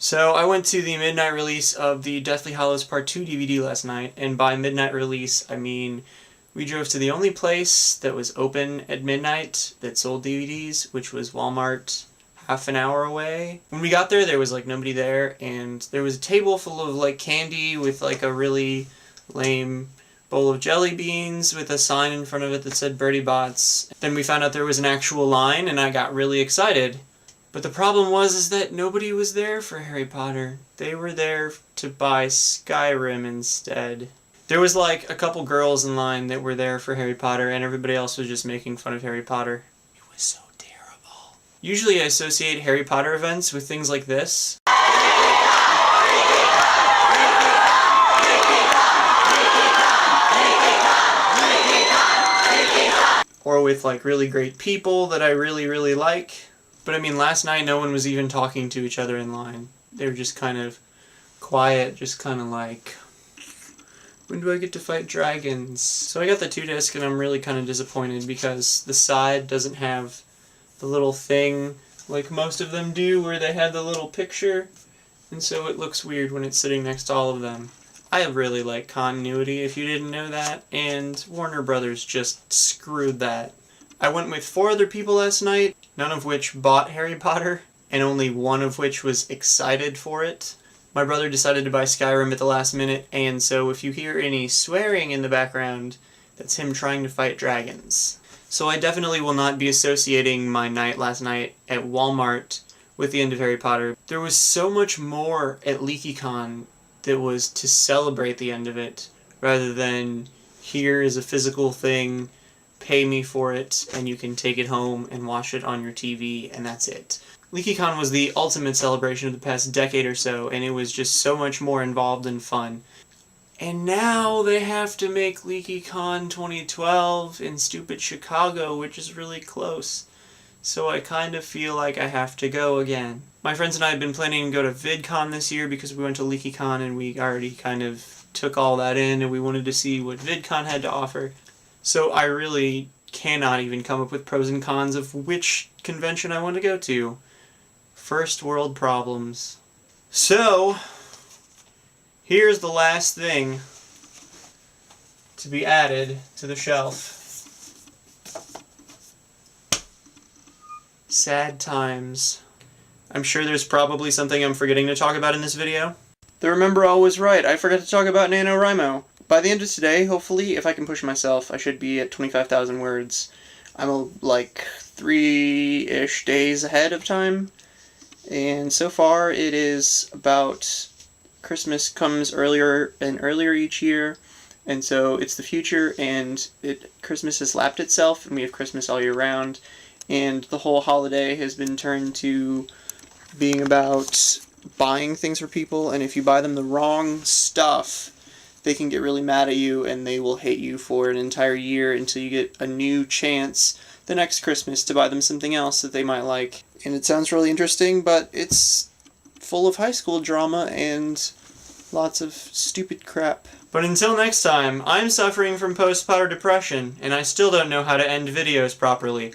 So I went to the midnight release of the Deathly Hallows Part 2 DVD last night, and by midnight release I mean we drove to the only place that was open at midnight that sold DVDs, which was Walmart, half an hour away. When we got there was like nobody there, and there was a table full of like candy with like a really lame bowl of jelly beans with a sign in front of it that said Birdie Bots. Then we found out there was an actual line, and I got really excited. But the problem was that nobody was there for Harry Potter. They were there to buy Skyrim instead. There was like a couple girls in line that were there for Harry Potter, and everybody else was just making fun of Harry Potter. It was so terrible. Usually I associate Harry Potter events with things like this. Or with like really great people that I really like. But I mean, last night no one was even talking to each other in line. They were just kind of quiet, just kind of like, when do I get to fight dragons? So I got the 2-disc, and I'm really kind of disappointed because the side doesn't have the little thing like most of them do where they have the little picture, and so it looks weird when it's sitting next to all of them. I really like continuity, if you didn't know that, and Warner Brothers just screwed that. I went with 4 other people last night, none of which bought Harry Potter, and only one of which was excited for it. My brother decided to buy Skyrim at the last minute, and so if you hear any swearing in the background, that's him trying to fight dragons. So I definitely will not be associating my night last night at Walmart with the end of Harry Potter. There was so much more at LeakyCon that was to celebrate the end of it, rather than here is a physical thing, pay me for it, and you can take it home and watch it on your TV, and that's it. LeakyCon was the ultimate celebration of the past decade or so, and it was just so much more involved and fun. And now they have to make LeakyCon 2012 in stupid Chicago, which is really close. So I kind of feel like I have to go again. My friends and I have been planning to go to VidCon this year because we went to LeakyCon and we already kind of took all that in, and we wanted to see what VidCon had to offer. So I really cannot even come up with pros and cons of which convention I want to go to. First world problems. So, here's the last thing to be added to the shelf. Sad times. I'm sure there's probably something I'm forgetting to talk about in this video. The Remember All was right, I forgot to talk about NaNoWriMo. By the end of today, hopefully, if I can push myself, I should be at 25,000 words. I'm like 3-ish days ahead of time. And so far, it is about Christmas comes earlier and earlier each year. And so it's the future, and Christmas has lapped itself, and we have Christmas all year round. And the whole holiday has been turned to being about buying things for people, and if you buy them the wrong stuff, they can get really mad at you, and they will hate you for an entire year until you get a new chance the next Christmas to buy them something else that they might like. And it sounds really interesting, but it's full of high school drama and lots of stupid crap. But until next time, I'm suffering from postpartum depression, and I still don't know how to end videos properly.